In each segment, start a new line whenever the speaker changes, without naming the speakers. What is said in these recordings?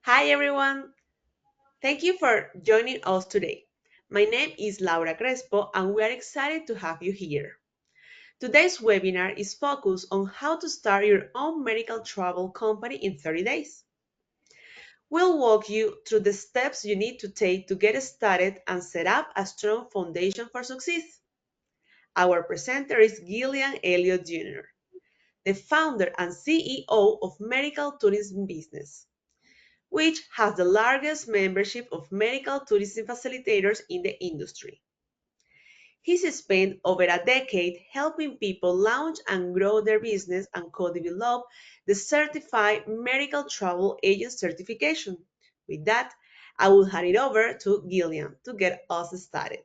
Hi everyone, thank you for joining us today. My name is Laura Crespo and we are excited to have you here. Today's webinar is focused on how to start your own medical travel company in 30 days. We'll walk you through the steps you need to take to get started and set up a strong foundation for success. Our presenter is Gillian Elliott Jr., the founder and CEO of Medical Tourism Business, which has the largest membership of medical tourism facilitators in the industry. He's spent over a decade helping people launch and grow their business and co-develop the Certified Medical Travel Agent certification. With that, I will hand it over to Gillian to get us started.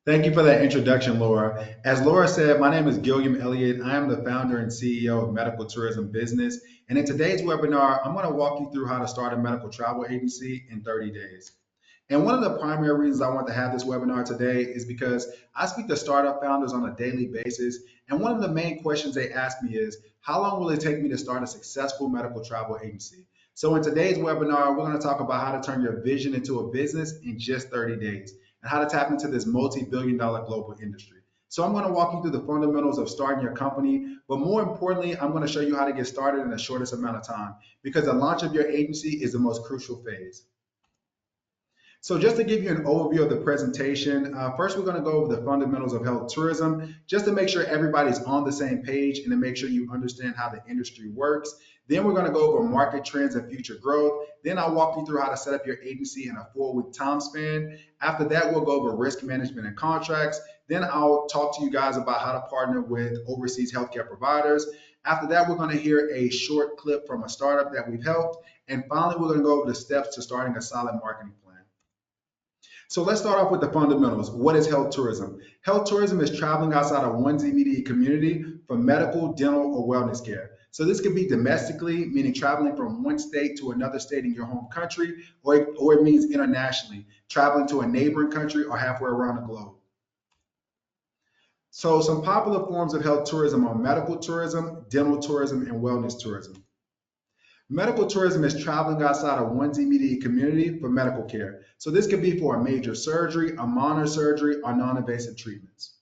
Thank you for that introduction, Laura. As Laura said, my name is Gilliam Elliott. I am the founder and CEO of Medical Tourism Business. And in today's webinar, I'm going to walk you through how to start a medical travel agency in 30 days. And one of the primary reasons I want to have this webinar today is because I speak to startup founders on a daily basis. And one of the main questions they ask me is, how long will it take me to start a successful medical travel agency? So in today's webinar, we're going to talk about how to turn your vision into a business in just 30 days and how to tap into this multi-billion-dollar global industry. So I'm going to walk you through the fundamentals of starting your company, but more importantly, I'm going to show you how to get started in the shortest amount of time because the launch of your agency is the most crucial phase. So just to give you an overview of the presentation, first we're going to go over the fundamentals of health tourism, just to make sure everybody's on the same page and to make sure you understand how the industry works. Then we're going to go over market trends and future growth. Then I'll walk you through how to set up your agency in a 4-week time span. After that, we'll go over risk management and contracts. Then I'll talk to you guys about how to partner with overseas healthcare providers. After that, we're going to hear a short clip from a startup that we've helped. And finally, we're going to go over the steps to starting a solid marketing plan. So let's start off with the fundamentals. What is health tourism? Health tourism is traveling outside of one's immediate community for medical, dental, or wellness care. So this could be domestically, meaning traveling from one state to another state in your home country, or it means internationally, traveling to a neighboring country or halfway around the globe. So some popular forms of health tourism are medical tourism, dental tourism, and wellness tourism. Medical tourism is traveling outside of one's immediate community for medical care. So this could be for a major surgery, a minor surgery, or non-invasive treatments.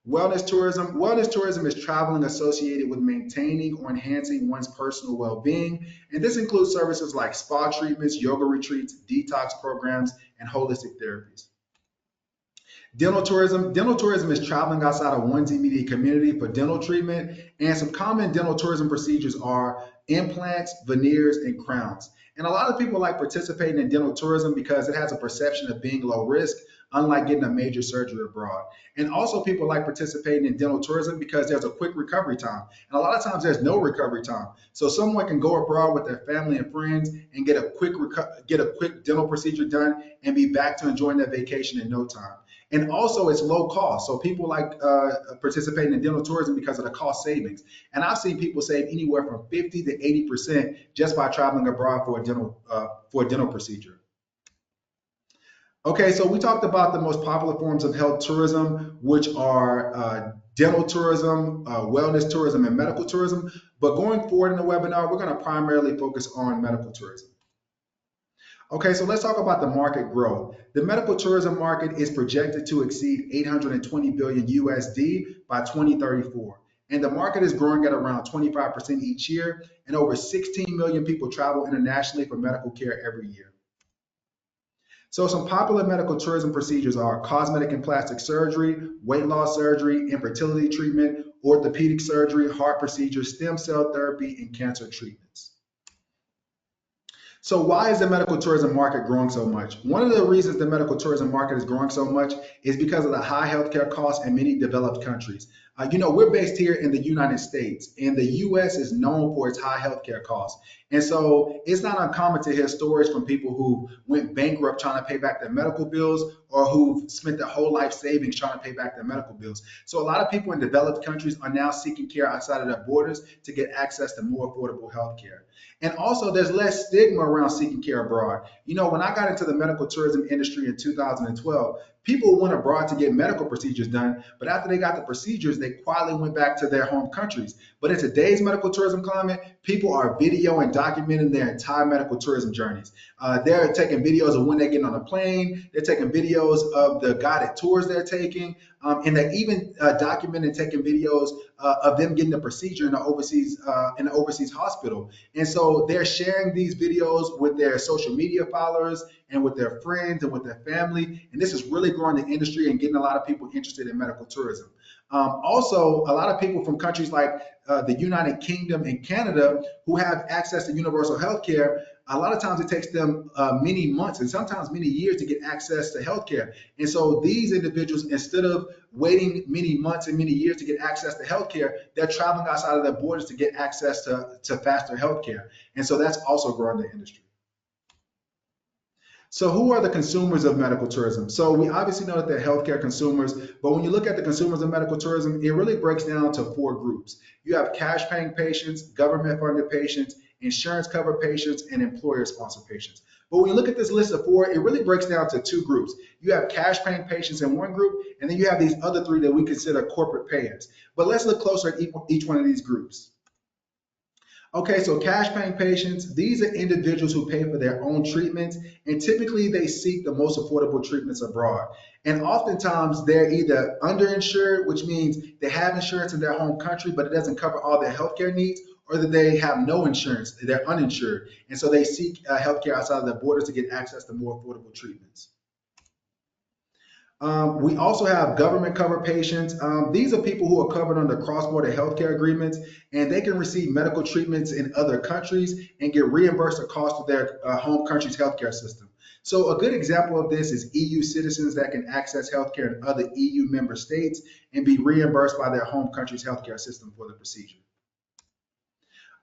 Wellness tourism is traveling associated with maintaining or enhancing one's personal well-being. And this includes services like spa treatments, yoga retreats, detox programs, and holistic therapies. Dental tourism is traveling outside of one's immediate community for dental treatment. And some common dental tourism procedures are implants, veneers, and crowns. And a lot of people like participating in dental tourism because it has a perception of being low risk, unlike getting a major surgery abroad. And also people like participating in dental tourism because there's a quick recovery time. And a lot of times there's no recovery time. So someone can go abroad with their family and friends and get a quick dental procedure done and be back to enjoying their vacation in no time. And also it's low cost. So people like participating in dental tourism because of the cost savings. And I've seen people save anywhere from 50 to 80% just by traveling abroad for a dental procedure. Okay, so we talked about the most popular forms of health tourism, which are dental tourism, wellness tourism, and medical tourism. But going forward in the webinar, we're going to primarily focus on medical tourism. Okay, so let's talk about the market growth. The medical tourism market is projected to exceed 820 billion USD by 2034. And the market is growing at around 25% each year, and over 16 million people travel internationally for medical care every year. So some popular medical tourism procedures are cosmetic and plastic surgery, weight loss surgery, infertility treatment, orthopedic surgery, heart procedures, stem cell therapy, and cancer treatments. So why is the medical tourism market growing so much? One of the reasons the medical tourism market is growing so much is because of the high healthcare costs in many developed countries. We're based here in the United States, and the US is known for its high healthcare costs. And so it's not uncommon to hear stories from people who went bankrupt trying to pay back their medical bills or who've spent their whole life savings trying to pay back their medical bills. So a lot of people in developed countries are now seeking care outside of their borders to get access to more affordable healthcare. And also, there's less stigma around seeking care abroad. When I got into the medical tourism industry in 2012, people went abroad to get medical procedures done, but after they got the procedures, they quietly went back to their home countries. But in today's medical tourism climate, people are video and documenting their entire medical tourism journeys. They're taking videos of when they're getting on a plane. They're taking videos of the guided tours they're taking, and they're even documenting, taking videos of them getting the procedure in the overseas hospital. And so they're sharing these videos with their social media followers and with their friends and with their family. And this is really growing the industry and getting a lot of people interested in medical tourism. Also, a lot of people from countries like the United Kingdom and Canada who have access to universal health care, a lot of times it takes them many months and sometimes many years to get access to healthcare. And so these individuals, instead of waiting many months and many years to get access to healthcare, they're traveling outside of their borders to get access to faster healthcare. And so that's also growing the industry. So who are the consumers of medical tourism? So we obviously know that they're healthcare consumers, but when you look at the consumers of medical tourism, it really breaks down to four groups. You have cash paying patients, government funded patients, insurance covered patients, and employer sponsored patients. But when you look at this list of four, it really breaks down to two groups. You have cash paying patients in one group, and then you have these other three that we consider corporate payers. But let's look closer at each one of these groups. Okay, so cash paying patients, these are individuals who pay for their own treatments, and typically they seek the most affordable treatments abroad. And oftentimes they're either underinsured, which means they have insurance in their home country, but it doesn't cover all their healthcare needs, or that they have no insurance, they're uninsured. And so they seek healthcare outside of their borders to get access to more affordable treatments. We also have government covered patients. These are people who are covered under cross-border healthcare agreements, and they can receive medical treatments in other countries and get reimbursed the cost of their home country's healthcare system. So a good example of this is EU citizens that can access healthcare in other EU member states and be reimbursed by their home country's healthcare system for the procedure.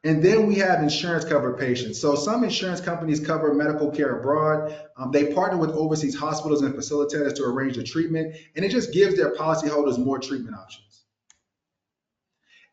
And then we have insurance covered patients. So some insurance companies cover medical care abroad. They partner with overseas hospitals and facilitators to arrange the treatment, and it just gives their policyholders more treatment options.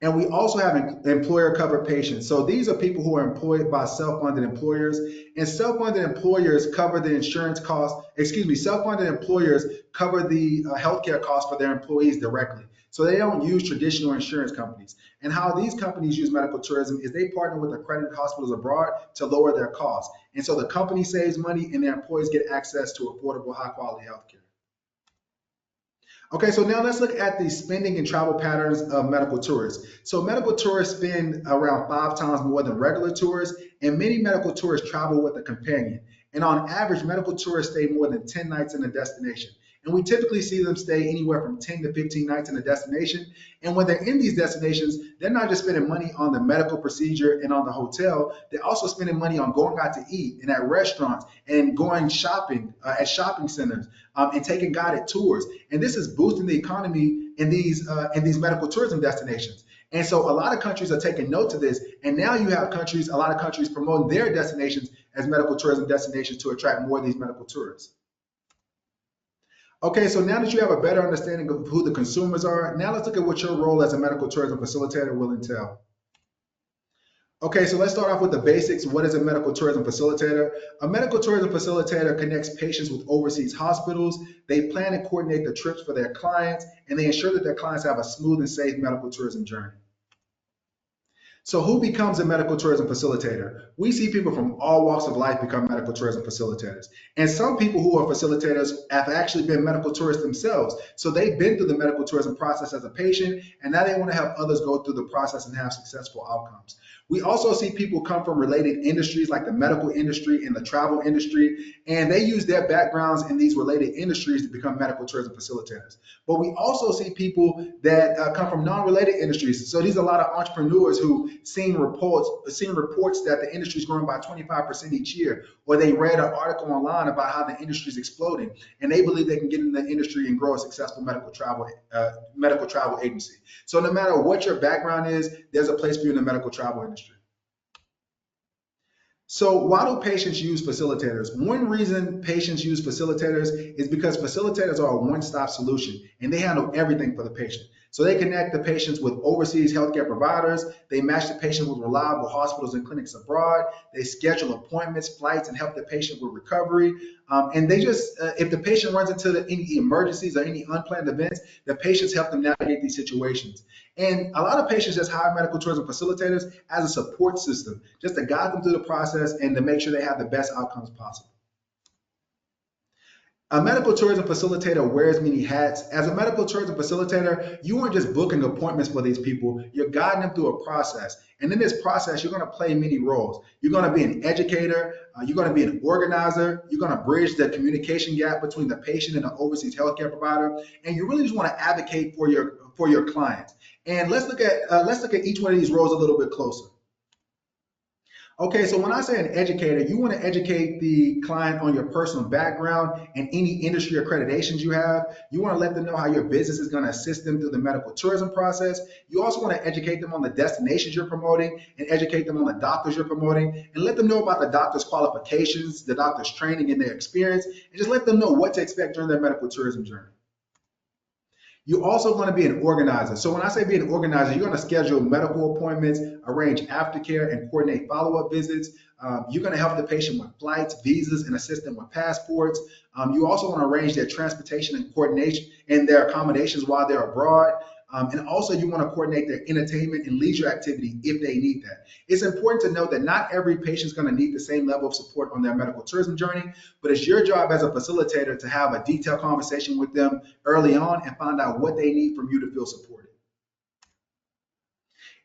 And we also have employer covered patients. So these are people who are employed by self-funded employers, and self-funded employers cover the insurance costs, self-funded employers cover the healthcare costs for their employees directly. So they don't use traditional insurance companies. And how these companies use medical tourism is they partner with accredited hospitals abroad to lower their costs. And so the company saves money and their employees get access to affordable, high quality healthcare. Okay, so now let's look at the spending and travel patterns of medical tourists. So medical tourists spend around 5 times more than regular tourists, and many medical tourists travel with a companion. And on average, medical tourists stay more than 10 nights in a destination. And we typically see them stay anywhere from 10 to 15 nights in a destination. And when they're in these destinations, they're not just spending money on the medical procedure and on the hotel, they're also spending money on going out to eat and at restaurants and going shopping at shopping centers and taking guided tours. And this is boosting the economy in these medical tourism destinations. And so a lot of countries are taking note of this. And now you have a lot of countries promoting their destinations as medical tourism destinations to attract more of these medical tourists. Okay, so now that you have a better understanding of who the consumers are, now let's look at what your role as a medical tourism facilitator will entail. Okay, so let's start off with the basics. What is a medical tourism facilitator? A medical tourism facilitator connects patients with overseas hospitals. They plan and coordinate the trips for their clients, and they ensure that their clients have a smooth and safe medical tourism journey. So who becomes a medical tourism facilitator? We see people from all walks of life become medical tourism facilitators. And some people who are facilitators have actually been medical tourists themselves. So they've been through the medical tourism process as a patient, and now they want to help others go through the process and have successful outcomes. We also see people come from related industries like the medical industry and the travel industry, and they use their backgrounds in these related industries to become medical tourism facilitators. But we also see people that come from non-related industries. So these are a lot of entrepreneurs who seen reports that the industry is growing by 25% each year, or they read an article online about how the industry is exploding, and they believe they can get in the industry and grow a successful medical travel agency. So no matter what your background is, there's a place for you in the medical travel industry. So why do patients use facilitators? One reason patients use facilitators is because facilitators are a one-stop solution and they handle everything for the patient. So they connect the patients with overseas healthcare providers. They match the patient with reliable hospitals and clinics abroad. They schedule appointments, flights, and help the patient with recovery. And they just, if the patient runs into any emergencies or any unplanned events, the patients help them navigate these situations. And a lot of patients just hire medical tourism facilitators as a support system, just to guide them through the process and to make sure they have the best outcomes possible. A medical tourism facilitator wears many hats. As a medical tourism facilitator, you aren't just booking appointments for these people, you're guiding them through a process. And in this process, you're going to play many roles. You're going to be an educator, you're going to be an organizer, you're going to bridge the communication gap between the patient and the overseas healthcare provider, and you really just want to advocate for your clients. And let's look at each one of these roles a little bit closer. Okay, so when I say an educator, you want to educate the client on your personal background and any industry accreditations you have. You want to let them know how your business is going to assist them through the medical tourism process. You also want to educate them on the destinations you're promoting and educate them on the doctors you're promoting and let them know about the doctor's qualifications, the doctor's training and their experience, and just let them know what to expect during their medical tourism journey. You're also going to be an organizer. So when I say be an organizer, you're going to schedule medical appointments, arrange aftercare, and coordinate follow-up visits. You're going to help the patient with flights, visas, and assist them with passports. You also want to arrange their transportation and coordination and their accommodations while they're abroad. And also you want to coordinate their entertainment and leisure activity if they need that. It's important to note that not every patient is going to need the same level of support on their medical tourism journey, but it's your job as a facilitator to have a detailed conversation with them early on and find out what they need from you to feel supported.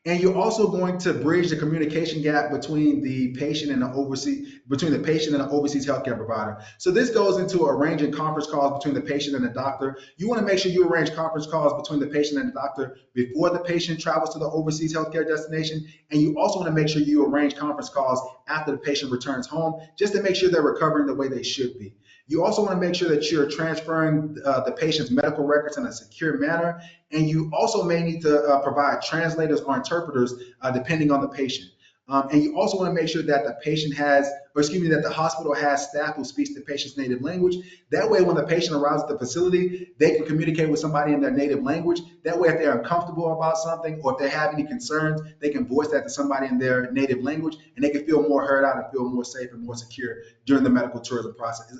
And you're also going to bridge the communication gap between the patient and the overseas healthcare provider. So this goes into arranging conference calls between the patient and the doctor. You want to make sure you arrange conference calls between the patient and the doctor before the patient travels to the overseas healthcare destination. And you also want to make sure you arrange conference calls after the patient returns home, just to make sure they're recovering the way they should be. You also want to make sure that you're transferring the patient's medical records in a secure manner. And you also may need to provide translators or interpreters depending on the patient. And you also want to make sure that the patient has, or excuse me, that the hospital has staff who speaks the patient's native language. That way, when the patient arrives at the facility, they can communicate with somebody in their native language. That way, if they're uncomfortable about something or if they have any concerns, they can voice that to somebody in their native language, and they can feel more heard out and feel more safe and more secure during the medical tourism process,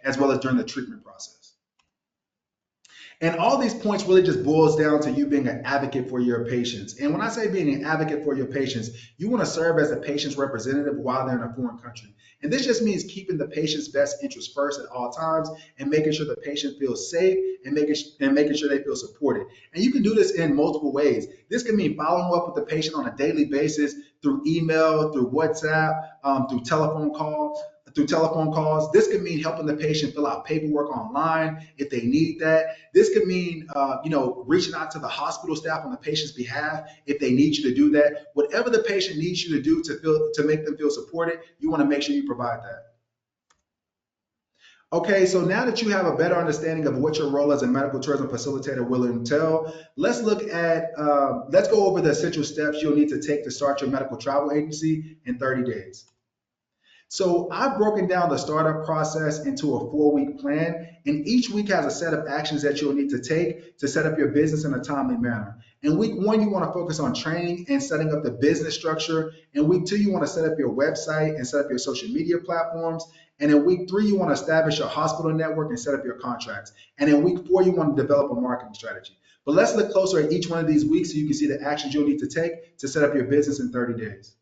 as well as during the treatment process. And all these points really just boils down to you being an advocate for your patients. And when I say being an advocate for your patients, you want to serve as the patient's representative while they're in a foreign country. And this just means keeping the patient's best interest first at all times and making sure the patient feels safe and making sure they feel supported. And you can do this in multiple ways. This can mean following up with the patient on a daily basis through email, through WhatsApp, through telephone calls. This could mean helping the patient fill out paperwork online if they need that. This could mean, reaching out to the hospital staff on the patient's behalf if they need you to do that. Whatever the patient needs you to do to make them feel supported, you want to make sure you provide that. Okay, so now that you have a better understanding of what your role as a medical tourism facilitator will entail, let's go over the essential steps you'll need to take to start your medical travel agency in 30 days. So I've broken down the startup process into a 4-week plan, and each week has a set of actions that you'll need to take to set up your business in a timely manner. In week 1, you want to focus on training and setting up the business structure. In week 2, you want to set up your website and set up your social media platforms. And in week 3, you want to establish your hospital network and set up your contracts. And in week 4, you want to develop a marketing strategy. But let's look closer at each one of these weeks so you can see the actions you'll need to take to set up your business in 30 days.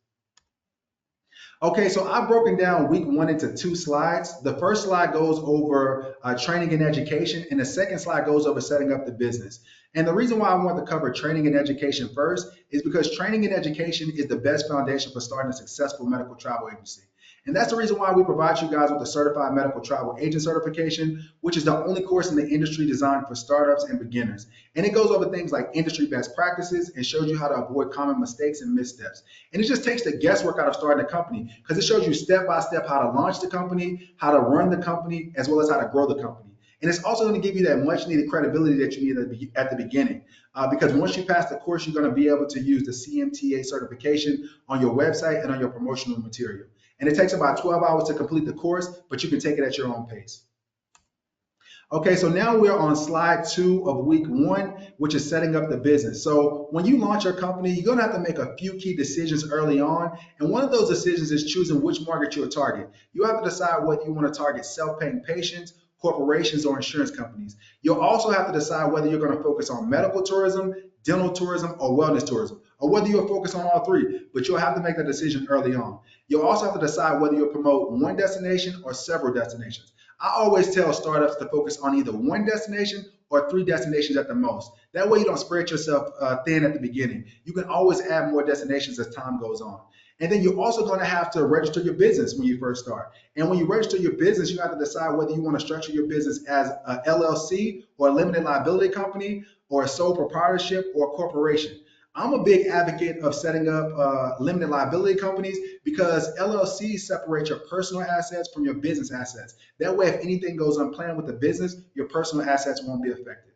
Okay, so I've broken down week 1 into 2 slides. The first slide goes over training and education, and the second slide goes over setting up the business. And the reason why I want to cover training and education first is because training and education is the best foundation for starting a successful medical travel agency. And that's the reason why we provide you guys with the Certified Medical Travel Agent certification, which is the only course in the industry designed for startups and beginners. And it goes over things like industry best practices and shows you how to avoid common mistakes and missteps. And it just takes the guesswork out of starting a company because it shows you step by step how to launch the company, how to run the company, as well as how to grow the company. And it's also going to give you that much needed credibility that you need at the beginning. Because once you pass the course, you're going to be able to use the CMTA certification on your website and on your promotional material. And it takes about 12 hours to complete the course, but you can take it at your own pace. Okay, so now we're on slide 2 of week 1, which is setting up the business. So when you launch your company, you're gonna have to make a few key decisions early on. And one of those decisions is choosing which market you'll target. You have to decide whether you want to target self-paying patients, corporations, or insurance companies. You'll also have to decide whether you're going to focus on medical tourism, dental tourism, or wellness tourism, or whether you'll focus on all three. But you'll have to make that decision early on. You'll also have to decide whether you'll promote one destination or several destinations. I always tell startups to focus on either one destination or three destinations at the most. That way you don't spread yourself thin at the beginning. You can always add more destinations as time goes on. And then you're also going to have to register your business when you first start. And when you register your business, you have to decide whether you want to structure your business as a LLC or a limited liability company or a sole proprietorship or a corporation. I'm a big advocate of setting up limited liability companies because LLCs separate your personal assets from your business assets. That way, if anything goes unplanned with the business, your personal assets won't be affected.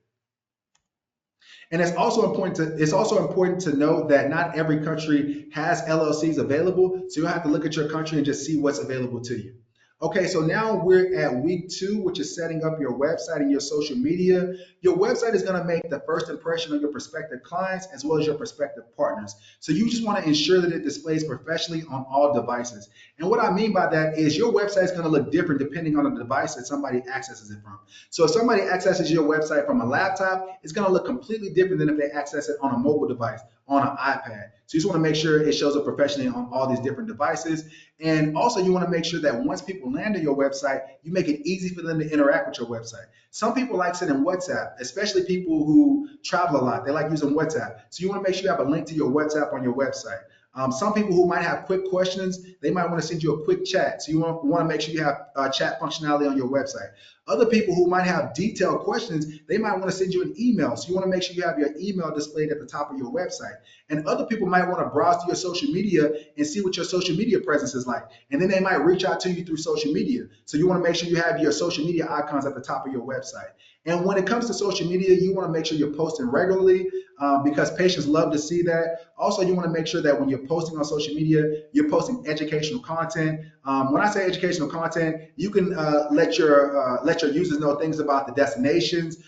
And it's also important to note that not every country has LLCs available, so you'll have to look at your country and just see what's available to you. Okay, so now we're at week 2, which is setting up your website and your social media. Your website is going to make the first impression on your prospective clients as well as your prospective partners. So you just want to ensure that it displays professionally on all devices. And what I mean by that is your website is going to look different depending on the device that somebody accesses it from. So if somebody accesses your website from a laptop, it's going to look completely different than if they access it on a mobile device, on an iPad. So you just want to make sure it shows up professionally on all these different devices. And also you want to make sure that once people land on your website, you make it easy for them to interact with your website. Some people like sending WhatsApp, especially people who travel a lot. They like using WhatsApp. So you want to make sure you have a link to your WhatsApp on your website. Some people who might have quick questions, they might want to send you a quick chat. So you want to make sure you have chat functionality on your website. Other people who might have detailed questions, they might want to send you an email. So you want to make sure you have your email displayed at the top of your website. And other people might want to browse through your social media and see what your social media presence is like. And then they might reach out to you through social media. So you want to make sure you have your social media icons at the top of your website. And when it comes to social media, you want to make sure you're posting regularly because patients love to see that. Also, you want to make sure that when you're posting on social media, you're posting educational content. When I say educational content, you can let your users know things about the destinations,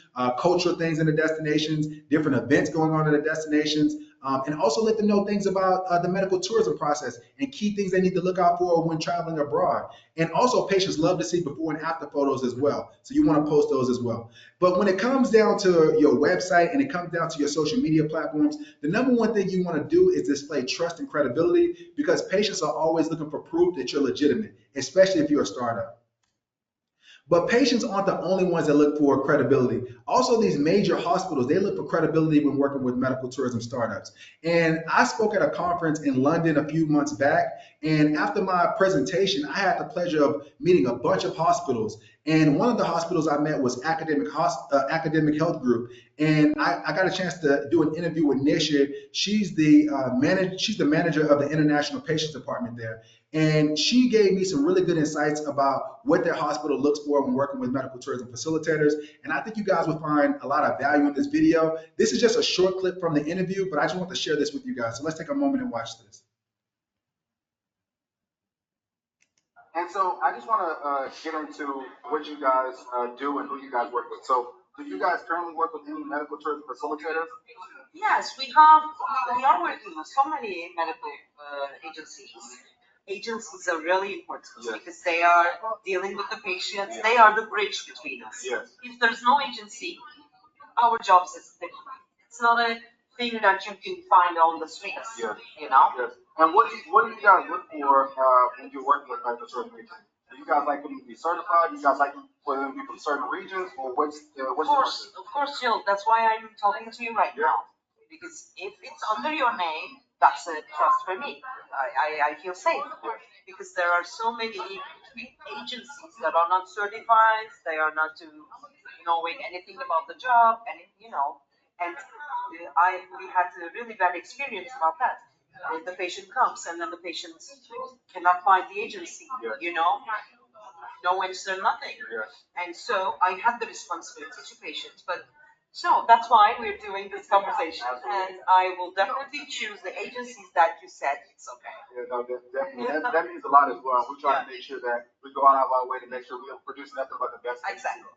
cultural things in the destinations, different events going on in the destinations, and also let them know things about the medical tourism process and key things they need to look out for when traveling abroad. And also, patients love to see before and after photos as well. So you want to post those as well. But when it comes down to your website and it comes down to your social media platforms, the number one thing you want to do is display trust and credibility because patients are always looking for proof that you're legitimate, especially if you're a startup. But patients aren't the only ones that look for credibility. Also, these major hospitals, they look for credibility when working with medical tourism startups. And I spoke at a conference in London a few months back. And after my presentation, I had the pleasure of meeting a bunch of hospitals. And one of the hospitals I met was Academic Health Group. And I got a chance to do an interview with Nisha. She's the manager of the International Patients Department there. And she gave me some really good insights about what their hospital looks for when working with medical tourism facilitators. And I think you guys will find a lot of value in this video. This is just a short clip from the interview, but I just want to share this with you guys. So let's take a moment and watch this. And so I just want to get into what you guys do and who you guys work with. So do you guys currently work with any medical tourism facilitators?
Yes, we are working with so many medical agencies. Agencies are really important
Yes.
because they are dealing with the patients. They are the bridge between us.
Yes.
If there's no agency, our jobs is different. It's not a thing that you can find on the streets.
Yes.
You know.
Yes. And what do you guys look for when you're working with medical tourism agencies? Do you guys like them to be certified? Do you guys like for them to be from certain regions, or what's
Of course, Jill. That's why I'm talking to you right now. Because if it's under your name, that's a trust for me. I feel safe because there are so many agencies that are not certified. They are not knowing anything about the job, and and I we had a really bad experience about that. The patient comes and then the patient cannot find the agency.
Yes.
No answer, nothing.
Yes.
And so I had the responsibility to patients. But so that's why we're doing this conversation. And I will definitely choose the agencies that you said it's okay.
Yeah, no, definitely. That means a lot as well. We try to make sure that we go out of our way to make sure we produce nothing but the best.
Exactly.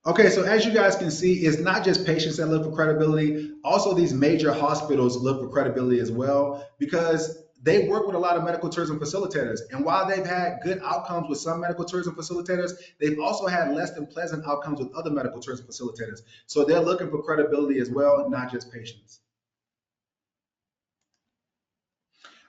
Okay, so as you guys can see, it's not just patients that look for credibility. Also, these major hospitals look for credibility as well because they work with a lot of medical tourism facilitators. And while they've had good outcomes with some medical tourism facilitators, they've also had less than pleasant outcomes with other medical tourism facilitators. So they're looking for credibility as well, not just patients.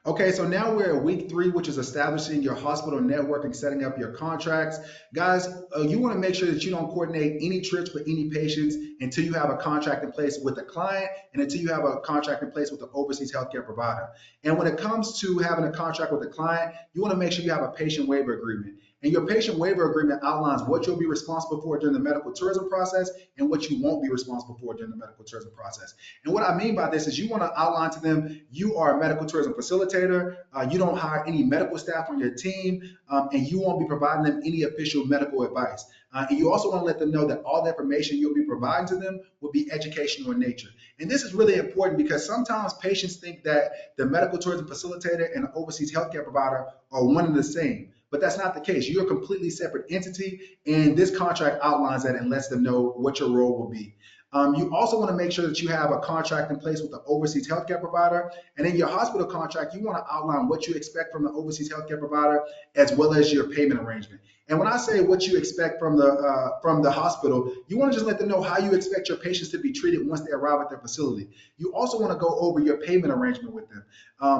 Okay, so now we're at week 3, which is establishing your hospital network and setting up your contracts. Guys, you want to make sure that you don't coordinate any trips for any patients until you have a contract in place with the client and until you have a contract in place with the overseas healthcare provider. And when it comes to having a contract with the client, you want to make sure you have a patient waiver agreement. And your patient waiver agreement outlines what you'll be responsible for during the medical tourism process and what you won't be responsible for during the medical tourism process. And what I mean by this is you want to outline to them you are a medical tourism facilitator, you don't hire any medical staff on your team, and you won't be providing them any official medical advice. And you also want to let them know that all the information you'll be providing to them will be educational in nature. And this is really important because sometimes patients think that the medical tourism facilitator and the overseas healthcare provider are one and the same. But that's not the case. You're a completely separate entity, and this contract outlines that and lets them know what your role will be. You also want to make sure that you have a contract in place with the overseas healthcare provider. And in your hospital contract, you want to outline what you expect from the overseas healthcare provider as well as your payment arrangement. And when I say what you expect from the hospital, you want to just let them know how you expect your patients to be treated once they arrive at their facility. You also want to go over your payment arrangement with them.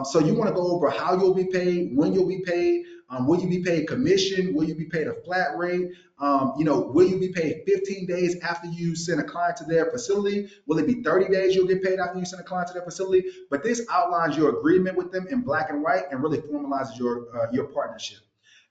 So you want to go over how you'll be paid, when you'll be paid, will you be paid commission? Will you be paid a flat rate? Will you be paid 15 days after you send a client to their facility? Will it be 30 days you'll get paid after you send a client to their facility? But this outlines your agreement with them in black and white and really formalizes your partnership.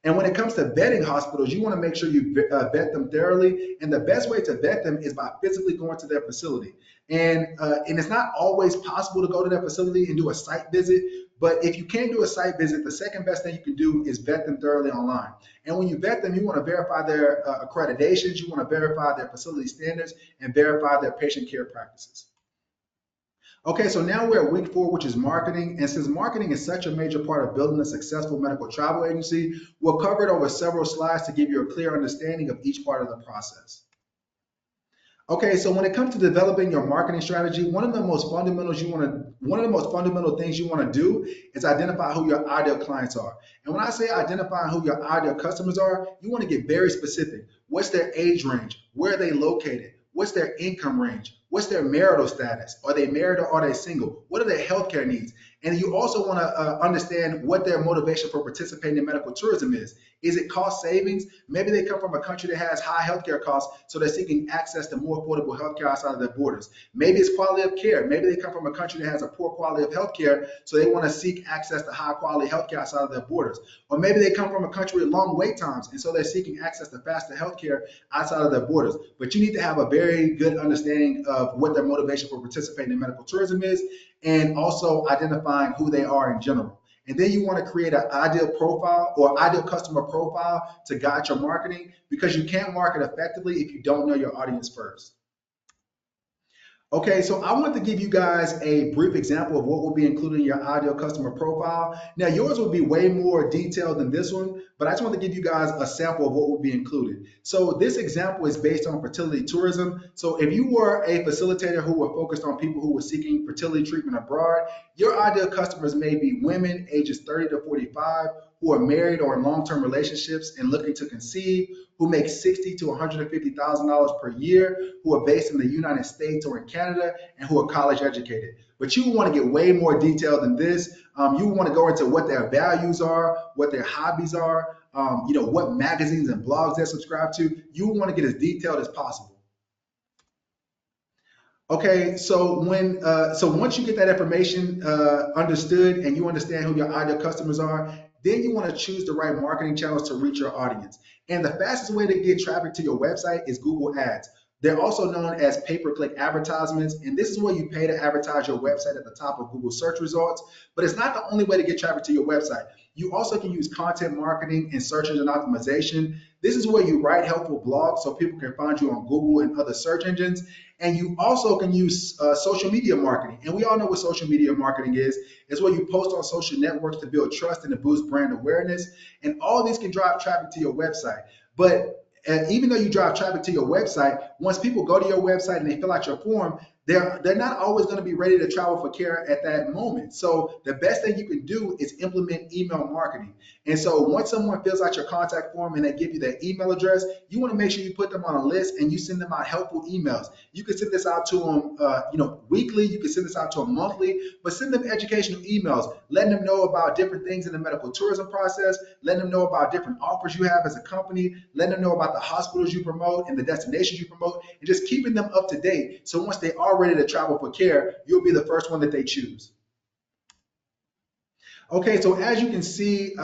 And when it comes to vetting hospitals, you want to make sure you vet them thoroughly. And the best way to vet them is by physically going to their facility. And it's not always possible to go to their facility and do a site visit. But if you can't do a site visit, the second best thing you can do is vet them thoroughly online. And when you vet them, you want to verify their accreditations, you want to verify their facility standards, and verify their patient care practices. Okay, so now we're at week 4, which is marketing. And since marketing is such a major part of building a successful medical travel agency, we'll cover it over several slides to give you a clear understanding of each part of the process. Okay, so when it comes to developing your marketing strategy, one of the most fundamental things you want to do is identify who your ideal clients are. And when I say identifying who your ideal customers are, you want to get very specific. What's their age range? Where are they located? What's their income range? What's their marital status? Are they married or are they single? What are their healthcare needs? And you also want to understand what their motivation for participating in medical tourism is. Is it cost savings? Maybe they come from a country that has high healthcare costs, so they're seeking access to more affordable healthcare outside of their borders. Maybe it's quality of care. Maybe they come from a country that has a poor quality of healthcare, so they want to seek access to high quality healthcare outside of their borders. Or maybe they come from a country with long wait times, and so they're seeking access to faster healthcare outside of their borders. But you need to have a very good understanding of what their motivation for participating in medical tourism is, and also identifying who they are in general. And then you want to create an ideal profile or ideal customer profile to guide your marketing, because you can't market effectively if you don't know your audience first. Okay, so I want to give you guys a brief example of what will be included in your ideal customer profile. Now, yours will be way more detailed than this one, but I just want to give you guys a sample of what will be included. So this example is based on fertility tourism. So if you were a facilitator who were focused on people who were seeking fertility treatment abroad, your ideal customers may be women ages 30 to 45 who are married or in long-term relationships and looking to conceive, who make $60,000 to $150,000 per year, who are based in the United States or in Canada, and who are college educated. But you want to get way more detailed than this. You want to go into what their values are, what their hobbies are, what magazines and blogs they subscribe to. You want to get as detailed as possible. Okay, so once you get that information understood and you understand who your ideal customers are, then you want to choose the right marketing channels to reach your audience. And the fastest way to get traffic to your website is Google Ads. They're also known as pay-per-click advertisements, and this is where you pay to advertise your website at the top of Google search results. But it's not the only way to get traffic to your website. You also can use content marketing and search engine optimization. This is where you write helpful blogs so people can find you on Google and other search engines. And you also can use social media marketing. And we all know what social media marketing is. It's where you post on social networks to build trust and to boost brand awareness. And all these can drive traffic to your website. But even though you drive traffic to your website, once people go to your website and they fill out your form, they're not always going to be ready to travel for care at that moment. So the best thing you can do is implement email marketing. And so once someone fills out your contact form and they give you their email address, you want to make sure you put them on a list and you send them out helpful emails. You can send this out to them, weekly. You can send this out to them monthly, but send them educational emails, letting them know about different things in the medical tourism process, letting them know about different offers you have as a company, letting them know about the hospitals you promote and the destinations you promote, and just keeping them up to date. So once they are ready to travel for care, you'll be the first one that they choose. Okay, so as you can see,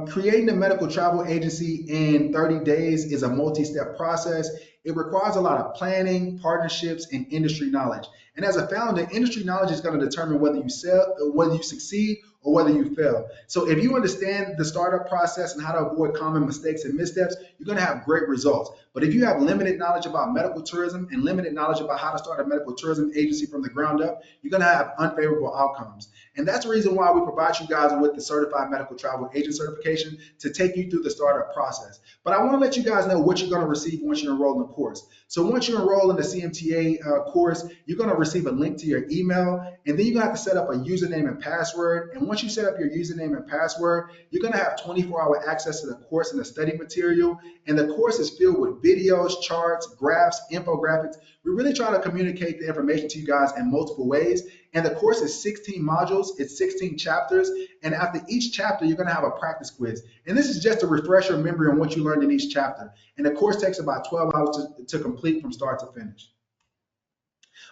creating a medical travel agency in 30 days is a multi-step process. It requires a lot of planning, partnerships, and industry knowledge. And as a founder, industry knowledge is going to determine whether you sell, whether you succeed, or whether you fail. So if you understand the startup process and how to avoid common mistakes and missteps, you're going to have great results. But if you have limited knowledge about medical tourism and limited knowledge about how to start a medical tourism agency from the ground up, you're going to have unfavorable outcomes. And that's the reason why we provide you guys with the Certified Medical Travel Agent certification to take you through the startup process. But I want to let you guys know what you're going to receive once you enroll in the course. So once you enroll in the CMTA course, you're going to receive a link to your email, and then you're going to have to set up a username and password. And once you set up your username and password, you're going to have 24-hour access to the course and the study material. And the course is filled with videos, charts, graphs, infographics. We really try to communicate the information to you guys in multiple ways. And the course is 16 modules, it's 16 chapters, and after each chapter, you're gonna have a practice quiz. And this is just to refresh your memory on what you learned in each chapter. And the course takes about 12 hours to complete from start to finish.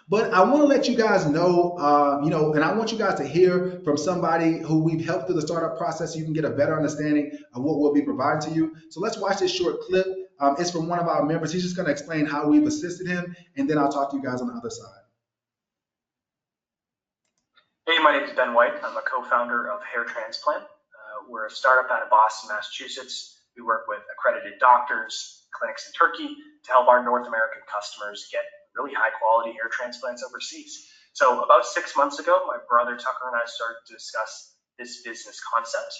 But I want to let you guys know, and I want you guys to hear from somebody who we've helped through the startup process so you can get a better understanding of what we'll be providing to you. So let's watch this short clip. It's from one of our members. He's just going to explain how we've assisted him, and then I'll talk to you guys on the other side.
Hey, my name is Ben White. I'm a co-founder of Hair Transplant. We're a startup out of Boston, Massachusetts. We work with accredited doctors, clinics in Turkey to help our North American customers get really high quality hair transplants overseas. So about 6 months ago, my brother Tucker and I started to discuss this business concept.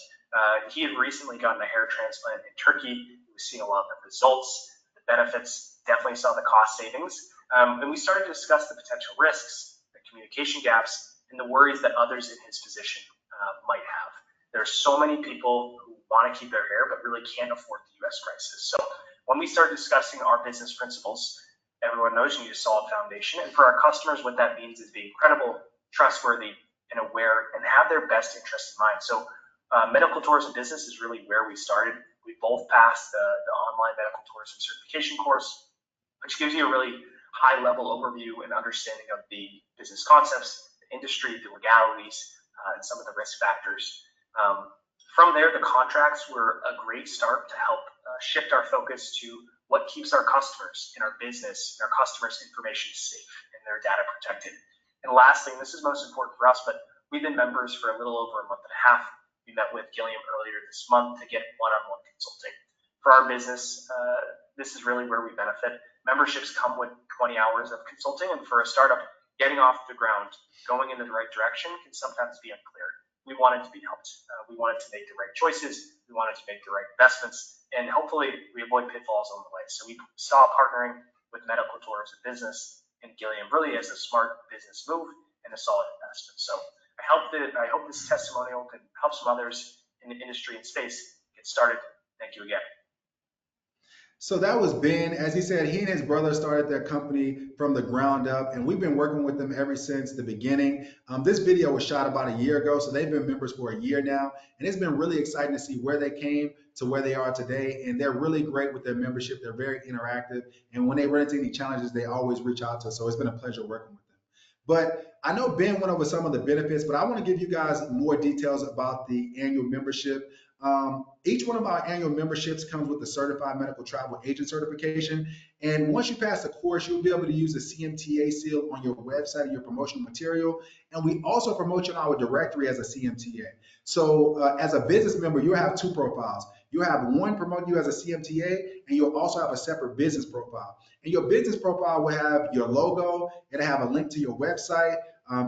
He had recently gotten a hair transplant in Turkey. He was seeing a lot of the results, the benefits, definitely saw the cost savings. And we started to discuss the potential risks, the communication gaps, and the worries that others in his position might have. There are so many people who want to keep their hair but really can't afford the US crisis. So when we started discussing our business principles, everyone knows you need a solid foundation. And for our customers, what that means is being credible, trustworthy, and aware, and have their best interests in mind. So medical tourism business is really where we started. We both passed the online medical tourism certification course, which gives you a really high level overview and understanding of the business concepts, the industry, the legalities, and some of the risk factors. From there, the contracts were a great start to help shift our focus to what keeps our customers in our business, and our customers' information safe and their data protected. And lastly, and this is most important for us, but we've been members for a little over a month and a half. We met with Gilliam earlier this month to get one-on-one consulting. For our business, this is really where we benefit. Memberships come with 20 hours of consulting, and for a startup, getting off the ground, going in the right direction can sometimes be unclear. We wanted to be helped. We wanted to make the right choices. We wanted to make the right investments, and hopefully we avoid pitfalls on the way. So we saw partnering with medical tourism business and Gilliam really as a smart business move and a solid investment. So I hope this testimonial can help some others in the industry and space get started. Thank you again.
So that was Ben. As he said, he and his brother started their company from the ground up, and we've been working with them ever since the beginning. This video was shot about a year ago, so they've been members for a year now, and it's been really exciting to see where they came to where they are today, and they're really great with their membership. They're very interactive, and when they run into any challenges, they always reach out to us, so it's been a pleasure working with them. But I know Ben went over some of the benefits, but I want to give you guys more details about the annual membership. Each one of our annual memberships comes with the Certified Medical Travel Agent certification. And once you pass the course, you'll be able to use the CMTA seal on your website and your promotional material. And we also promote you in our directory as a CMTA. So as a business member, you'll have two profiles. You'll have one promoting you as a CMTA, and you'll also have a separate business profile. And your business profile will have your logo, it'll have a link to your website,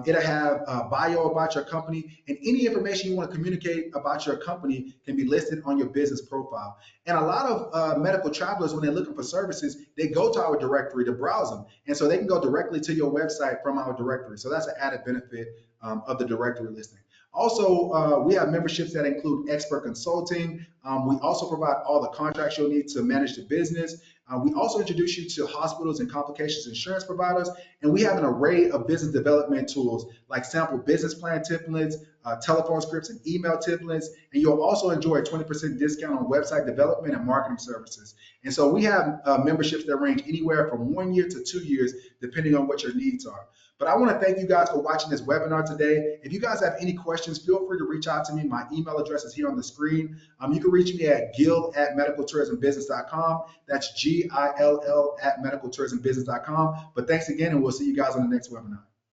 It'll have a bio about your company, and any information you want to communicate about your company can be listed on your business profile. And a lot of medical travelers, when they're looking for services, they go to our directory to browse them. And so they can go directly to your website from our directory. So that's an added benefit of the directory listing. Also, we have memberships that include expert consulting. We also provide all the contracts you'll need to manage the business. We also introduce you to hospitals and complications insurance providers. And we have an array of business development tools like sample business plan templates, telephone scripts, and email templates. And you'll also enjoy a 20% discount on website development and marketing services. And so we have memberships that range anywhere from 1 year to 2 years, depending on what your needs are. But I want to thank you guys for watching this webinar today. If you guys have any questions, feel free to reach out to me. My email address is here on the screen. You can reach me at gill@medicaltourismbusiness.com. That's GILL@medicaltourismbusiness.com. But thanks again, and we'll see you guys on the next webinar.